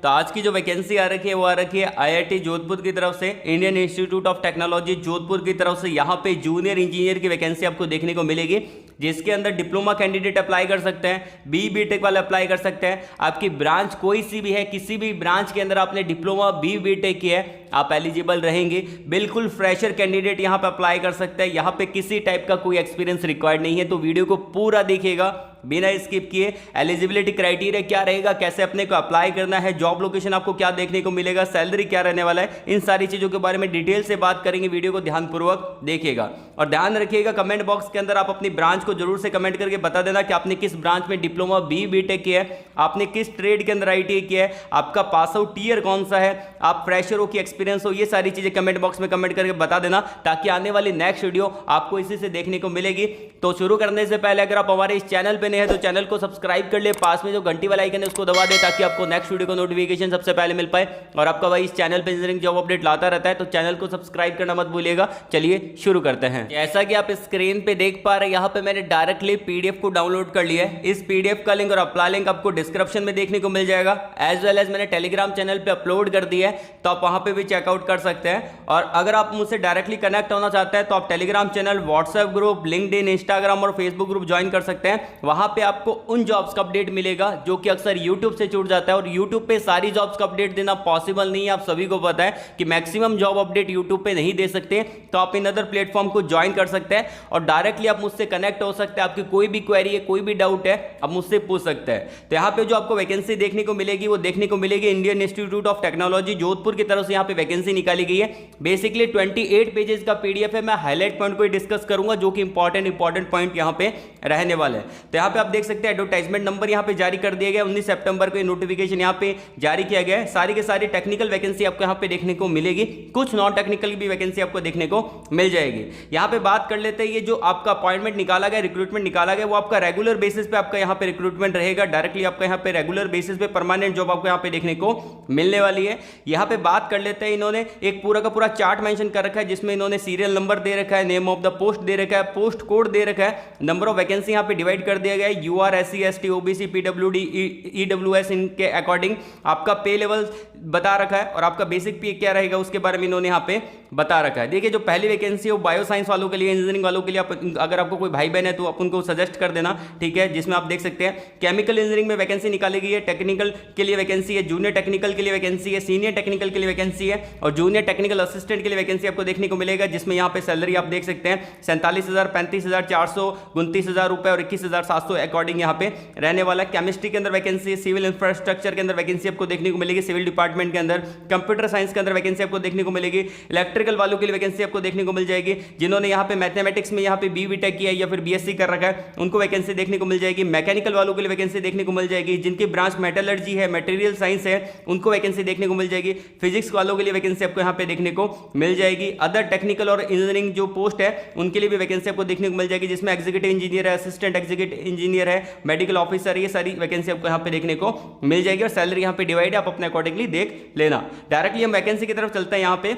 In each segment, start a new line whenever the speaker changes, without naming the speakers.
तो आज की जो वैकेंसी आ रखी है वो आ रखी है आईआईटी जोधपुर की तरफ से, Indian institute of technology Jodhpur की तरफ से। यहाँ पे जूनियर इंजीनियर की वैकेंसी आपको देखने को मिलेगी, जिसके अंदर डिप्लोमा कैंडिडेट अप्लाई कर सकते हैं, बीटेक वाले अप्लाई कर सकते हैं। आपकी ब्रांच कोई सी भी है, किसी भी ब्रांच के अंदर आपने डिप्लोमा बीटेक की है, आप एलिजिबल रहेंगे। बिल्कुल फ्रेशर कैंडिडेट यहाँ पे अप्लाई कर सकते हैं। यहाँ पे किसी टाइप का कोई एक्सपीरियंस रिक्वायर्ड नहीं है, तो वीडियो को पूरा देखिएगा बिना स्किप किए। एलिजिबिलिटी क्राइटेरिया क्या रहेगा, कैसे अपने को अप्लाई करना है, जॉब लोकेशन आपको क्या देखने को मिलेगा, सैलरी क्या रहने वाला है, इन सारी चीजों के बारे में डिटेल से बात करेंगे। वीडियो को ध्यानपूर्वक देखिएगा और ध्यान रखिएगा कमेंट बॉक्स के अंदर आप अपनी ब्रांच को जरूर से कमेंट करके बता देना कि आपने किस ब्रांच में डिप्लोमा बीटेक किया है, आपने किस ट्रेड के अंदर आईटीआई किया है, आपका पास आउट ईयर कौन सा है, आप फ्रेशर हो कि एक्सपीरियंस हो, ये सारी चीजें कमेंट बॉक्स में कमेंट करके बता देना, ताकि आने वाली नेक्स्ट वीडियो आपको इसी से देखने को मिलेगी। तो शुरू करने से पहले अगर आप हमारे इस चैनल पे नए हैं तो चैनल को सब्सक्राइब कर ले, पास में जो घंटी वाला आइकन है उसको दबा दे, ताकि आपको नेक्स्ट वीडियो का नोटिफिकेशन सबसे पहले मिल पाए। और आपका भाई इस चैनल पे इंजीनियरिंग जॉब अपडेट लाता रहता है, तो चैनल को सब्सक्राइब करना मत भूलिएगा। चलिए शुरू करते हैं। जैसा कि आप स्क्रीन पे देख पा रहे हैं, यहाँ पे मैंने डायरेक्टली पीडीएफ को डाउनलोड कर लिया है। इस पीडीएफ का लिंक और अप्लाई लिंक आपको डिस्क्रिप्शन में देखने को मिल जाएगा, एज वेल एज मैंने टेलीग्राम चैनल पे अपलोड कर दिया है, तो आप वहां पे भी चेकआउट कर सकते हैं। और अगर आप मुझसे डायरेक्टली कनेक्ट होना चाहते हैं तो आप Telegram channel, WhatsApp group, LinkedIn, Instagram और फेसबुक ग्रुप ज्वाइन कर सकते हैं। वहां पे आपको उन जॉब्स का अपडेट मिलेगा जो कि अक्सर यूट्यूब से छूट जाता है, और यूट्यूब पे सारी जॉब्स का अपडेट देना पॉसिबल नहीं है। आप सभी को पता है कि मैक्सिमम जॉब अपडेट यूट्यूब पे नहीं दे सकते, तो आप इन अदर प्लेटफॉर्म को ज्वाइन कर सकते हैं और डायरेक्टली आप मुझसे कनेक्ट हो सकते हैं। आपकी कोई भी क्वेरी है, कोई भी डाउट है, आप मुझसे पूछ सकते हैं। तो यहाँ पे जो आपको वैकेंसी देखने को मिलेगी वो देखने को मिलेगी Indian institute of technology Jodhpur की तरफ से। यहाँ पे वैकेंसी निकाली गई है। बेसिकली 28 पेजेस का पीडीएफ है। मैं हाईलाइट पॉइंट को डिस्कस करूंगा, जो कि इंपॉर्टेंट पॉइंट यहाँ पे रहने वाले हैं। तो यहाँ पे आप देख सकते हैं एडवर्टाइजमेंट नंबर यहाँ पे जारी कर दिया गया, 19 सितंबर को नोटिफिकेशन यहाँ पे जारी किया गया है। सारी के सारी टेक्निकल वैकेंसी आपको यहाँ पे देखने को मिलेगी, कुछ नॉन टेक्निकल भी वैकेंसी आपको देखने को मिल जाएगी। यहाँ पे बात कर लेते हैं, ये जो आपका अपॉइंटमेंट निकाला गया, रिक्रूटमेंट निकाला गया, वो आपका रेगुलर बेसिस पे आपका यहाँ पे रिक्रूटमेंट रहेगा। डायरेक्टली आपका यहाँ पे रेगुलर बेसिस पे परमानेंट जॉब आपको यहाँ पे देखने को मिलने वाली है। यहाँ पे बात कर लेते हैं, इन्होंने एक पूरा का पूरा चार्ट मेंशन कर रखा है, जिसमें इन्होंने सीरियल नंबर दे रखा है, नेम ऑफ द पोस्ट दे रखा है, पोस्ट कोड दे रखा है, नंबर ऑफ वैकेंसी यहाँ पे डिवाइड कर दिया गया है, UR, SC, ST, OBC, PWD, EWS, इनके अकॉर्डिंग आपका पे लेवल बता रखा है, और आपका बेसिक पे क्या रहेगा उसके बारे में इन्होंने यहाँ पे बता रखा है। देखिए जो पहली वैकेंसी है वो बायो साइंस वालों के लिए, इंजीनियरिंग वालों के लिए। अगर आपको कोई भाई बहन है तो आप उनको सजेस्ट कर देना, ठीक है। जिसमें आप देख सकते हैं केमिकल इंजीनियरिंग में वैकेंसी निकाली गई है, टेक्निकल के लिए वैकेंसी है, जूनियर टेक्निकल के लिए वैकेंसी है, सीनियर टेक्निकल के लिए वैकेंसी है, और जूनियर टेक्निकल असिस्टेंट के लिए वैकेंसी आपको देखने को मिलेगा। जिसमें यहाँ पे सैलरी आप देख सकते हैं 47,000, 35,400, 29,000 रुपए और 21,700 अकॉर्डिंग यहाँ पे रहने वाला है। केमिस्ट्री के अंदर वैकेंसी, सिविल इंफ्रास्ट्रक्चर के अंदर वैकेंसी आपको देखने को मिलेगी, सिविल डिपार्टमेंट के अंदर, कंप्यूटर साइंस के अंदर वैकेंसी आपको देखने को मिलेगी, इलेक्ट्रिकल वालों के लिए वैकेंसी आपको देखने को मिल जाएगी। जिन्होंने यहाँ पे मैथमेटिक्स में यहाँ पे बीटेक किया है या फिर बीएससी कर रखा है, उनको वैकेंसी देखने को मिल जाएगी। मैकेनिकल वालों के लिए वैकेंसी देखने को मिल जाएगी। जिनकी ब्रांच मेटलर्जी है, मटेरियल साइंस है, उनको वैकेंसी देखने को मिल जाएगी। फिजिक्स वालों के लिए वैकेंसी आपको यहाँ पे देखने को मिल जाएगी। अदर टेक्निकल और इंजीनियरिंग जो पोस्ट है उनके लिए भी वैकेंसी आपको देखने को मिल जाएगी, जिसमें एग्जीक्यूटिव इंजीनियर है, असिस्टेंट एग्जीक्यूटिव इंजीनियर है, मेडिकल ऑफिसर, ये सारी वैकेंसी आपको यहाँ पे देखने को मिल जाएगी। और सैलरी यहाँ पे डिवाइड है, आप अपने अकॉर्डिंगली देख लेना। डायरेक्टली हम वैकेंसी की तरफ चलते हैं। यहाँ पे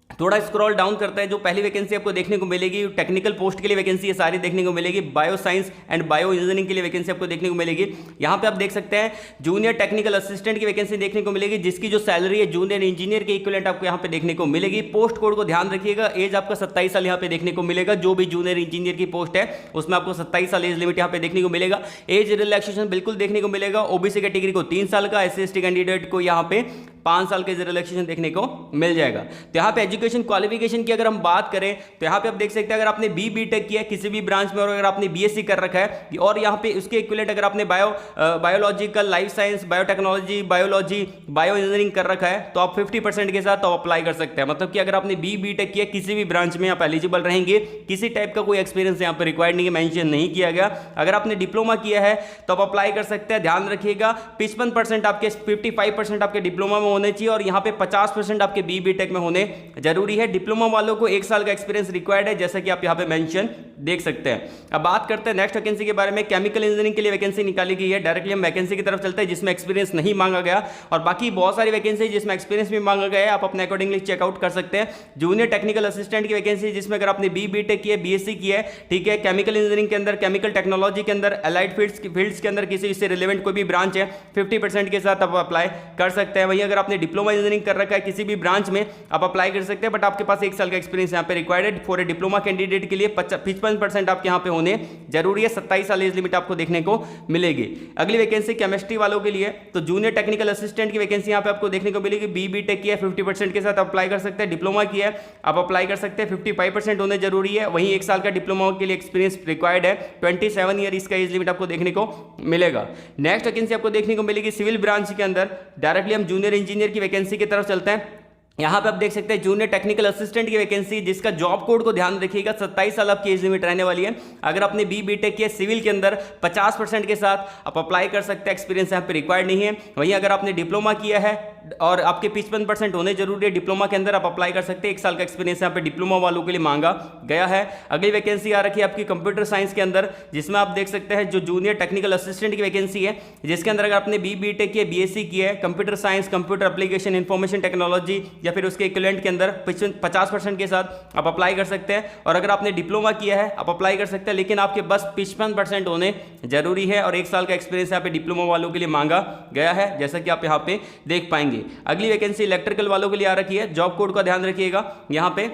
थोड़ा स्क्रॉल डाउन करता है, जो पहली वैकेंसी आपको देखने को मिलेगी टेक्निकल पोस्ट के लिए वैकेंसी है, सारी देखने को मिलेगी। Bio science and bio engineering के लिए वैकेंसी आपको देखने को मिलेगी। यहाँ पे आप देख सकते हैं जूनियर टेक्निकल असिस्टेंट की वैकेंसी देखने को मिलेगी, जिसकी जो सैलरी है जूनियर इंजीनियर के इक्विवेलेंट आपको यहाँ पे देखने को मिलेगी। पोस्ट कोड को ध्यान रखिएगा, एज आपका 27 साल यहाँ पे देखने को मिलेगा। जो भी जूनियर इंजीनियर की पोस्ट है उसमें आपको 27 साल एज लिमिट यहाँ पे देखने को मिलेगा। एज रिलैक्सेशन बिल्कुल देखने को मिलेगा। ओबीसी कैटेगरी को 3 साल का, एससी एसटी कैंडिडेट को यहाँ पे 5 साल के रिलैक्सेशन देखने को मिल जाएगा। तो यहाँ पे एजुकेशन क्वालिफिकेशन की अगर हम बात करें तो यहाँ पे आप देख सकते हैं, अगर आपने बीटेक किया है किसी भी ब्रांच में, और अगर आपने बीएससी कर रखा है, और यहाँ पे उसके इक्विवेलेंट अगर आपने biological, life science, biotechnology, biology, bio engineering कर रखा है, तो आप 50% के साथ तो अप्लाई कर सकते हैं। मतलब कि अगर आपने बीटेक किया किसी भी ब्रांच में आप एलिजिबल रहेंगे। किसी टाइप का कोई एक्सपीरियंस यहाँ पे रिक्वायर्ड नहीं है, मेंशन नहीं किया गया। अगर आपने डिप्लोमा किया है तो आप अप्लाई कर सकते हैं। ध्यान रखिएगा 55% आपके 55% आपके डिप्लोमा में होने चाहिए, और यहाँ पे 50% आपके बीटेक में होने जरूरी है। डिप्लोमा वालों को 1 साल का एक्सपीरियंस रिक्वायर्ड है, जैसा कि आप यहाँ पे मेंशन देख सकते हैं। अब बात करते हैं नेक्स्ट वैकेंसी के बारे में। केमिकल इंजीनियरिंग के लिए वैकेंसी निकाली गई है। डायरेक्टली हम वैकेंसी की तरफ चलते हैं जिसमें एक्सपीरियंस नहीं मांगा गया, और बाकी बहुत सारी वैकेंसी जिसमें एक्सपीरियंस भी मांगा गया है, आप अपने अकॉर्डिंगली चेकआउट कर सकते हैं। जूनियर टेक्निकल असिस्टेंट की वैकेंसी जिसमें अगर आपने बी.टेक की है, बीएससी की है, ठीक है, केमिकल इंजीनियरिंग के अंदर, केमिकल टेक्नोलॉजी के अंदर, अलाइड फील्ड्स के अंदर किसी इससे रिलेवेंट कोई भी ब्रांच है, 50% के साथ आप अप्लाई कर सकते हैं। वहीं अगर आपने डिप्लोमा इंजीनियरिंग कर रखा है किसी भी ब्रांच में, आप अप्लाई कर सकते हैं, बट आपके पास 1 साल का एक्सपीरियंस यहाँ पे required for a diploma candidate के लिए 55% आपके यहाँ पे होने जरूरी है। 27 साल एज लिमिट आपको देखने को मिलेगी। अगली वैकेंसी केमिस्ट्री वालों के लिए, तो जूनियर टेक्निकल असिस्टेंट की वैकेंसी यहाँ पे आपको देखने को मिलेगी। बी.टेक की है, 50% के साथ अप्लाई कर सकते हैं। डिप्लोमा की है, आप अप्लाई कर सकते हैं, 55% होने जरूरी है। वहीं 1 साल का डिप्लोमा के लिए एक्सपीरियंस रिक्वायर्ड है। 27 ईयर इसका एज लिमिट आपको देखने को मिलेगा। नेक्स्ट वैकेंसी आपको देखने को मिलेगी सिविल ब्रांच के अंदर। डायरेक्टली हम जूनियर इंजीनियर की वैकेंसी की तरफ चलते हैं। यहाँ पे आप देख सकते हैं जूनियर टेक्निकल असिस्टेंट की वैकेंसी, जिसका जॉब कोड को ध्यान रखिएगा, 27 साल आपकी एज लिमिट रहने वाली है। अगर आपने बी.टेक किया सिविल के अंदर 50% के साथ आप अप्लाई कर सकते हैं, एक्सपीरियंस यहाँ पे रिक्वायर्ड नहीं है। वहीं अगर आपने डिप्लोमा किया है और आपके 55% होने जरूरी है डिप्लोमा के अंदर, आप अप्लाई कर सकते हैं। 1 साल का एक्सपीरियंस यहाँ पे डिप्लोमा वालों के लिए मांगा गया है। अगली वैकेंसी आ रखी है आपकी कंप्यूटर साइंस के अंदर, जिसमें आप देख सकते हैं जो जूनियर टेक्निकल असिस्टेंट की वैकेंसी है, जिसके अंदर अगर आपने बी.टेक की है, बीएससी की है, computer science, computer application, information technology या फिर उसके इक्विवेलेंट के अंदर 50% के साथ आप अप्लाई कर सकते हैं। और अगर आपने डिप्लोमा किया है आप अप्लाई कर सकते हैं, लेकिन आपके बस 55% होने जरूरी है, और 1 साल का एक्सपीरियंस यहाँ पे डिप्लोमा वालों के लिए मांगा गया है, जैसा कि आप यहाँ पे देख पाएंगे। अगली वैकेंसी इलेक्ट्रिकल वालों के लिए आ रखी है। जॉब कोड का ध्यान रखिएगा। यहाँ पे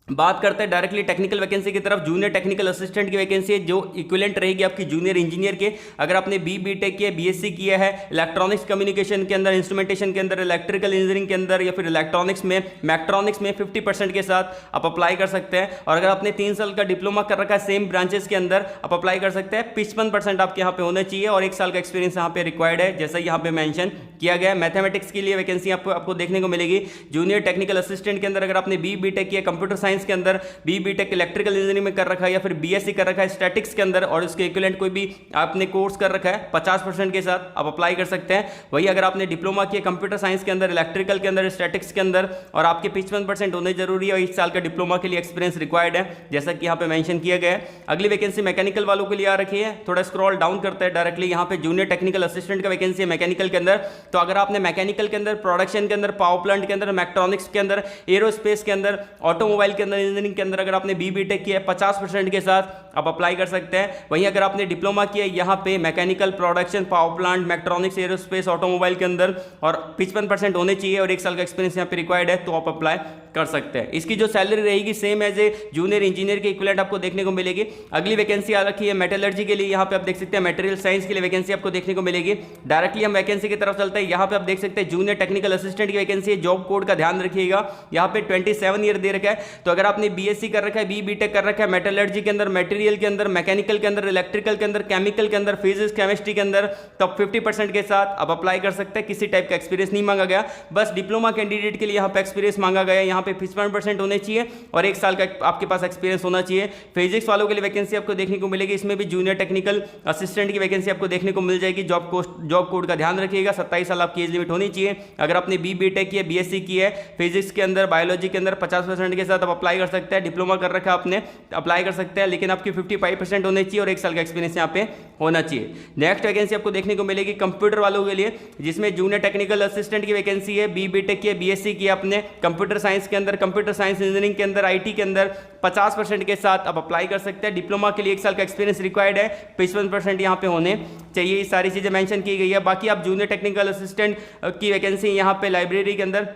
बात करते हैं डायरेक्टली टेक्निकल वैकेंसी की तरफ। जूनियर टेक्निकल असिस्टेंट की वैकेंसी है जो इक्विवेलेंट रहेगी आपकी जूनियर इंजीनियर के। अगर आपने बी.टेक किया, बीएससी किया है इलेक्ट्रॉनिक्स कम्युनिकेशन के अंदर, इंस्ट्रूमेंटेशन के अंदर, इलेक्ट्रिकल इंजीनियरिंग के अंदर या फिर इलेक्ट्रॉनिक्स में, मैक्ट्रॉनिक्स में 50% के साथ आप अप्लाई कर सकते हैं। और अगर आपने 3 साल का डिप्लोमा कर रखा है सेम ब्रांचेस के अंदर, आप अप्लाई कर सकते हैं। 55% आपके यहाँ पे होना चाहिए और 1 साल का एक्सपीरियंस यहाँ पे रिक्वायर्ड है, जैसा यहाँ पे मेंशन किया गया है। मैथमेटिक्स के लिए वैकेंसी आपको देखने को मिलेगी। जूनियर टेक्निकल असिस्टेंट के अंदर अगर आपने बी.टेक किया कंप्यूटर साइंस के अंदर, बी.टेक इलेक्ट्रिकल इंजीनियरिंग में कर रखा है या फिर बीएससी कर रखा है स्टैटिक्स के अंदर, और उसके इक्विवेलेंट कोई भी आपने कोर्स कर रखा है, 50% के साथ आप अप्लाई कर सकते हैं। वही अगर आपने डिप्लोमा किया कंप्यूटर साइंस के अंदर, इलेक्ट्रिकल के अंदर, स्टैटिक्स के अंदर, और आपके 55% होने जरूरी है, और 1 साल का डिप्लोमा के लिए एक्सपीरियंस रिक्वायर्ड है, जैसा कि यहाँ पे मेंशन किया गया है। अगली वैकेंसी मैकेनिकल वालों के लिए आ रखी है। थोड़ा स्क्रॉल डाउन करते हैं डायरेक्टली, यहाँ पे जूनियर टेक्निकल असिस्टेंट का वैकेंसी है मैकेनिकल के अंदर। तो अगर आपने मैकेनिकल के अंदर, प्रोडक्शन के अंदर, पावर प्लांट के अंदर, मैक्ट्रॉनिक्स के अंदर, एरोस्पेस के अंदर, ऑटोमोबाइल के अंदर, इंजीनियरिंग के अंदर अगर आपने बी.टेक किया 50% के साथ आप अप्लाई कर सकते हैं। वहीं अगर आपने डिप्लोमा किया यहाँ पे mechanical, production, power plant, mechatronics, aerospace, automobile के अंदर, और 55% होने चाहिए और 1 साल का एक्सपीरियंस यहाँ पे रिक्वायर्ड है, तो आप अप्लाई कर सकते हैं। इसकी जो सैलरी रहेगी same as a junior engineer के इक्विवेलेंट आपको देखने को मिलेगी। अगली वैकेंसी आ रखी है मेटलर्जी के लिए। यहाँ पे आप देख सकते हैं मटेरियल साइंस के लिए वैकेंसी आपको देखने को मिलेगी। डायरेक्टली हम वैकेंसी की तरफ चलते हैं। यहाँ पे आप देख सकते हैं जूनियर टेक्निकल असिस्टेंट की वैकेंसी है। जॉब कोड का ध्यान रखिएगा, यहाँ पे 27 ईयर दे रखा है। तो अगर आपने बीएससी कर रखा है, बी.टेक कर रखा है मेटलर्जी के अंदर, मटेरियल के अंदर, मैकेनिकल के अंदर, इलेक्ट्रिकल के अंदर, केमिकल के अंदर, फिजिक्स, केमिस्ट्री के अंदर, तो 50% के साथ आप अप्लाई कर सकते हैं। किसी टाइप का एक्सपीरियंस नहीं मांगा गया, बस डिप्लोमा कैंडिडेट के लिए यहाँ पे एक्सपीरियंस मांगा गया है। यहाँ पे 55% होने चाहिए और 1 साल का आपके पास एक्सपीरियंस होना चाहिए। फिजिक्स वालों के लिए वैकेंसी आपको देखने को मिलेगी। इसमें भी जूनियर टेक्निकल असिस्टेंट की वैकेंसी आपको देखने को मिल जाएगी। जॉब कोड का ध्यान रखिएगा, 27 साल आपकी एज लिमिट होनी चाहिए। अगर आपने बी.टेक की है, बीएससी की है फिजिक्स के अंदर, बायोलॉजी के अंदर, 50% के साथ आप अप्लाई कर सकते हैं। डिप्लोमा कर रखा है आपने, अप्लाई कर सकते हैं, लेकिन आपकी 55% होनी चाहिए और 1 साल का एक्सपीरियंस यहाँ पे होना चाहिए। नेक्स्ट वैकेंसी आपको देखने को मिलेगी कंप्यूटर वालों के लिए, जिसमें जूनियर टेक्निकल असिस्टेंट की वैकेंसी है। बी.टेक की है, बीएससी की है आपने कंप्यूटर साइंस के अंदर, कंप्यूटर साइंस इंजीनियरिंग के अंदर, आईटी के अंदर, 50% के साथ आप अप्लाई कर सकते हैं। डिप्लोमा के लिए 1 साल का एक्सपीरियंस रिक्वायर्ड है, 55% यहाँ पे होने चाहिए। ये सारी चीजें मेंशन की गई है। बाकी आप जूनियर टेक्निकल असिस्टेंट की वैकेंसी यहाँ पे लाइब्रेरी के अंदर,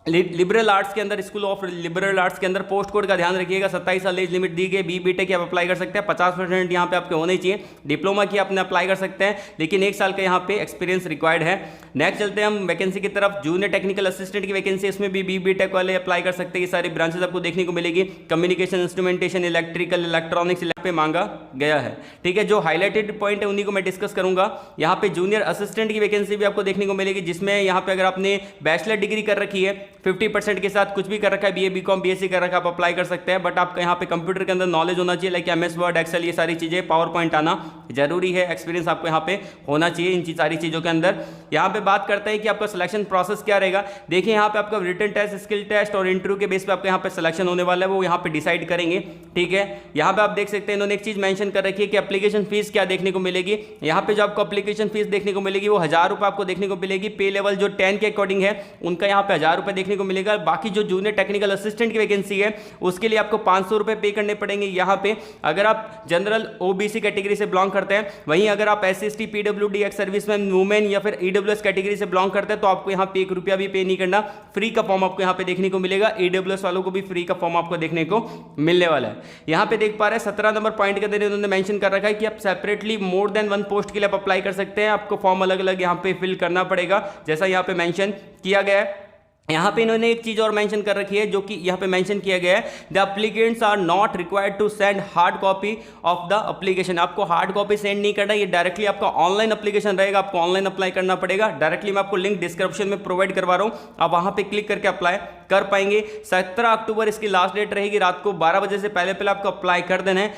लिबरल आर्ट्स के अंदर, स्कूल ऑफ लिबरल आर्ट्स के अंदर, पोस्ट कोड का ध्यान रखिएगा, 27 साल एज लिमिट दी गई। बी.टेक की आप अप्लाई कर सकते हैं, 50% यहाँ पे आपके होने चाहिए। डिप्लोमा की आपने अप्लाई कर सकते हैं, लेकिन 1 साल का यहाँ पे एक्सपीरियंस रिक्वायर्ड है। नेक्स्ट चलते हैं हम वैकेंसी की तरफ। जूनियर टेक्निकल असिस्टेंट की वैकेंसी, इसमें भी बी.टेक वाले अप्लाई कर सकते हैं। ये सारी ब्रांचेस आपको देखने को मिलेगी। कम्युनिकेशन, इंस्ट्रूमेंटेशन, इलेक्ट्रिकल, इलेक्ट्रॉनिक्स पे मांगा गया है। ठीक है, जो हाईलाइटेड पॉइंट है उन्हीं को मैं डिस्कस करूंगा। यहाँ पे जूनियर असिस्टेंट की वैकेंसी भी आपको देखने को मिलेगी, जिसमें यहाँ पे अगर आपने बैचलर डिग्री कर रखी है 50% के साथ कुछ भी कर रखा है, बीए बीकॉम बीएससी कर रखा है, आप अप्लाई कर सकते हैं। बट आपका यहाँ पे कंप्यूटर के अंदर नॉलेज होना चाहिए, लाइक एमएस वर्ड, एक्सेल, ये सारी चीजें, पावर पॉइंट आना जरूरी है, एक्सपीरियंस आपको यहाँ पे होना चाहिए इन सारी चीजों के अंदर। यहाँ पे बात करते हैं कि आपका सिलेक्शन प्रोसेस क्या रहेगा। देखिए यहाँ पे आपका रिटन टेस्ट, स्किल टेस्ट और इंटरव्यू के बेस पे आपका यहाँ पे सिलेक्शन होने वाला है, वो यहाँ पे डिसाइड करेंगे। ठीक है, यहाँ पे आप देख सकते हैं इन्होंने एक चीज मेंशन कर रखी है कि एप्लीकेशन फीस क्या देखने को मिलेगी। यहाँ पे जो आपको एप्लीकेशन फीस देखने को मिलेगी वो 1000 रुपये आपको देखने को मिलेगी। पे लेवल जो 10 के अकॉर्डिंग है उनका यहाँ पे 1000 रुपये देखने को मिलेगा। बाकी जो जूनियर टेक्निकल असिस्टेंट की वैकेंसी है उसके लिए आपको 500 रुपये पे करने पड़ेंगे यहाँ पे, अगर आप जनरल ओबीसी कैटेगरी से बिलोंग करते हैं। वहीं अगर आप SC/ST, PWD, ex serviceman, women या फिर EWS कैटेगरी से बिलोंग करते हैं तो आपको यहाँ पे 1 रुपया भी पे नहीं करना, फ्री का फॉर्म आपको यहाँ पे देखने को मिलेगा। EWS वालों को भी फ्री का फॉर्म आपको देखने को मिलने वाला है। यहाँ पे देख पा रहे हैं 17 नंबर पॉइंट के अंदर उन्होंने मेंशन कर रखा है कि आप सेपरेटली मोर देन 1 पोस्ट के लिए आप अप्लाई कर सकते हैं। आपको फॉर्म अलग अलग यहाँ पे फिल करना पड़ेगा, जैसा यहाँ पे मेंशन किया गया है। यहाँ पे इन्होंने एक चीज और मेंशन कर रखी है, जो कि यहाँ पे मेंशन किया गया है, the applicants are not required to send hard copy of the application. आपको हार्ड कॉपी सेंड नहीं करना, ये डायरेक्टली आपका ऑनलाइन एप्लीकेशन रहेगा, आपको ऑनलाइन अप्लाई करना पड़ेगा। डायरेक्टली मैं आपको लिंक डिस्क्रिप्शन में प्रोवाइड करवा रहा हूँ, आप वहाँ पे क्लिक करके अप्लाई कर पाएंगे। 17 अक्टूबर इसकी लास्ट डेट रहेगी, रात को 12 बजे से पहले आपको अप्लाई कर देना है।